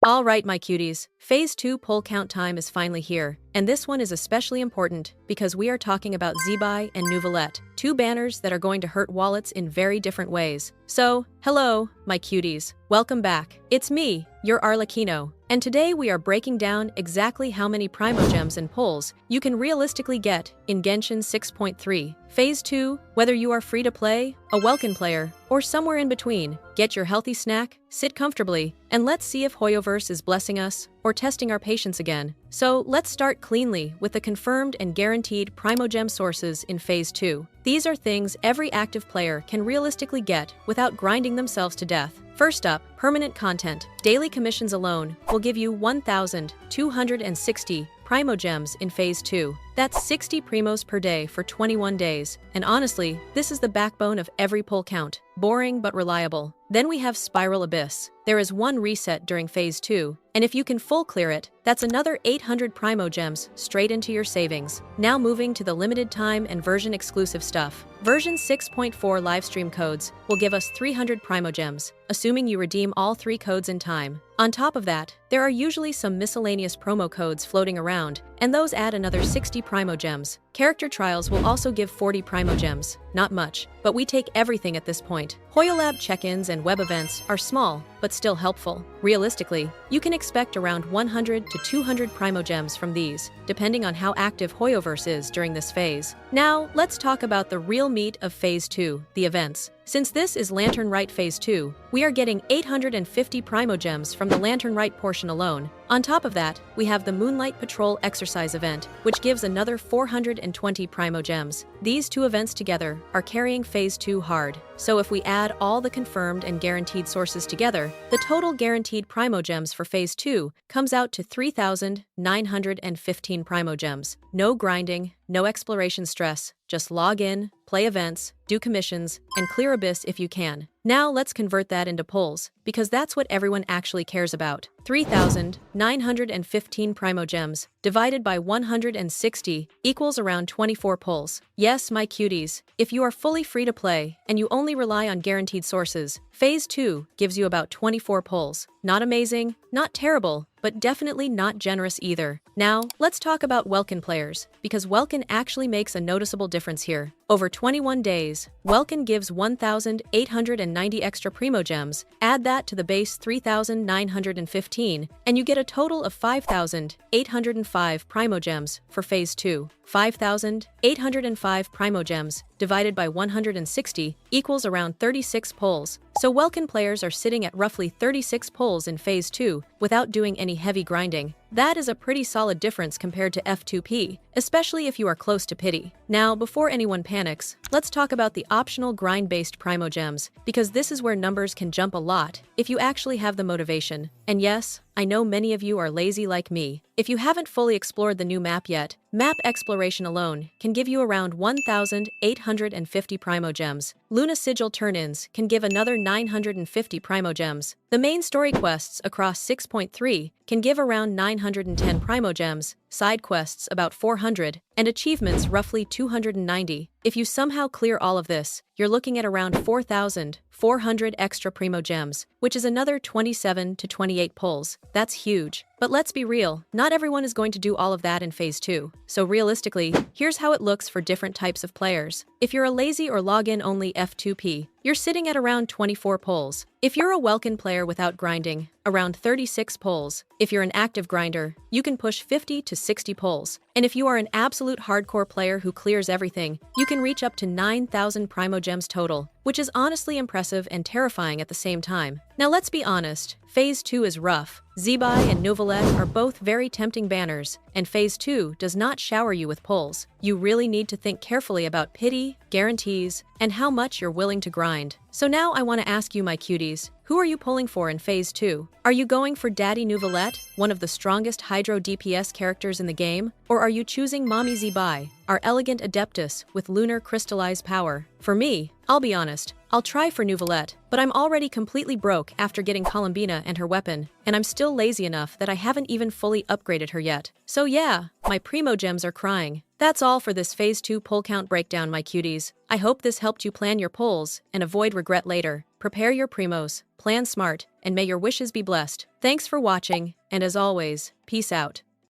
Alright my cuties, Phase 2 pull count time is finally here, and this one is especially important because we are talking about Zibai and Neuvillette, two banners that are going to hurt wallets in very different ways. So, hello, my cuties, welcome back. It's me, your arlecchino, and today we are breaking down exactly how many primogems and pulls you can realistically get in Genshin 6.3. Phase 2, whether you are free to play, a Welkin player, or somewhere in between, get your healthy snack, sit comfortably, and let's see if Hoyoverse is blessing us or testing our patience again. So let's start cleanly with the confirmed and guaranteed primogem sources in Phase 2. These are things every active player can realistically get without grinding themselves to death. First up, permanent content. Daily commissions alone will give you 1,260 primogems in Phase 2. That's 60 primos per day for 21 days. And honestly, this is the backbone of every pull count. Boring but reliable. Then we have Spiral Abyss. There is one reset during Phase 2, and if you can full clear it, that's another 800 primogems straight into your savings. Now moving to the limited time and version exclusive stuff. Version 6.4 livestream codes will give us 300 primogems, assuming you redeem all 3 codes in time. On top of that, there are usually some miscellaneous promo codes floating around, and those add another 60 primogems. Character trials will also give 40 primogems. Not much, but we take everything at this point. Hoyolab check-ins and web events are small, but still helpful. Realistically, you can expect around 100 to 200 primogems from these, depending on how active Hoyoverse is during this phase. Now, let's talk about the real meat of Phase 2, the events. Since this is Lantern Rite Phase 2, we are getting 850 primogems from the Lantern Rite portion alone. On top of that, we have the Moonlight Patrol exercise event, which gives another 420 primogems. These two events together are carrying Phase 2 hard. So if we add all the confirmed and guaranteed sources together, the total guaranteed primogems for Phase 2 comes out to 3,915 primogems. No grinding, no exploration stress, just log in, play events, do commissions, and clear Abyss if you can. Now let's convert that into pulls, because that's what everyone actually cares about. 3,915 primogems divided by 160 equals around 24 pulls. Yes, my cuties, if you are fully free to play and you only rely on guaranteed sources, Phase 2 gives you about 24 pulls. Not amazing, not terrible, but definitely not generous either. Now, let's talk about Welkin players, because Welkin actually makes a noticeable difference here. Over 21 days, Welkin gives 1,890 extra primogems, add that to the base 3,915, and you get a total of 5,805 primogems for Phase 2. 5,805 primogems divided by 160 equals around 36 pulls. So Welkin players are sitting at roughly 36 pulls in Phase 2 without doing any heavy grinding. That is a pretty solid difference compared to F2P, especially if you are close to pity. Now, before anyone panics, let's talk about the optional grind-based primogems, because this is where numbers can jump a lot if you actually have the motivation. And yes, I know many of you are lazy like me. If you haven't fully explored the new map yet, map exploration alone can give you around 1,850 primogems. Luna Sigil turn-ins can give another 950 primogems. The main story quests across 6.3 can give around 910 primogems, side quests about 400, and achievements roughly 290. If you somehow clear all of this, you're looking at around 4,400 extra primogems, which is another 27 to 28 pulls. That's huge. But let's be real, not everyone is going to do all of that in Phase 2. So realistically, here's how it looks for different types of players. If you're a lazy or login only F2P, you're sitting at around 24 pulls. If you're a Welkin player without grinding, around 36 pulls. If you're an active grinder, you can push 50 to 60 pulls. And if you are an absolute hardcore player who clears everything, you can reach up to 9,000 primogems total, which is honestly impressive and terrifying at the same time. Now let's be honest, Phase 2 is rough. Zibai and Neuvillette are both very tempting banners, and Phase 2 does not shower you with pulls. You really need to think carefully about pity, guarantees, and how much you're willing to grind. So now I want to ask you, my cuties, who are you pulling for in Phase 2? Are you going for Daddy Neuvillette, one of the strongest Hydro DPS characters in the game? Or are you choosing Mommy Zibai, our elegant Adeptus with lunar crystallized power? For me, I'll be honest, I'll try for Neuvillette, but I'm already completely broke after getting Columbina and her weapon, and I'm still lazy enough that I haven't even fully upgraded her yet. So yeah, my primogems are crying. That's all for this Phase 2 pull count breakdown, my cuties. I hope this helped you plan your pulls and avoid regret later. Prepare your primos, plan smart, and may your wishes be blessed. Thanks for watching, and as always, peace out.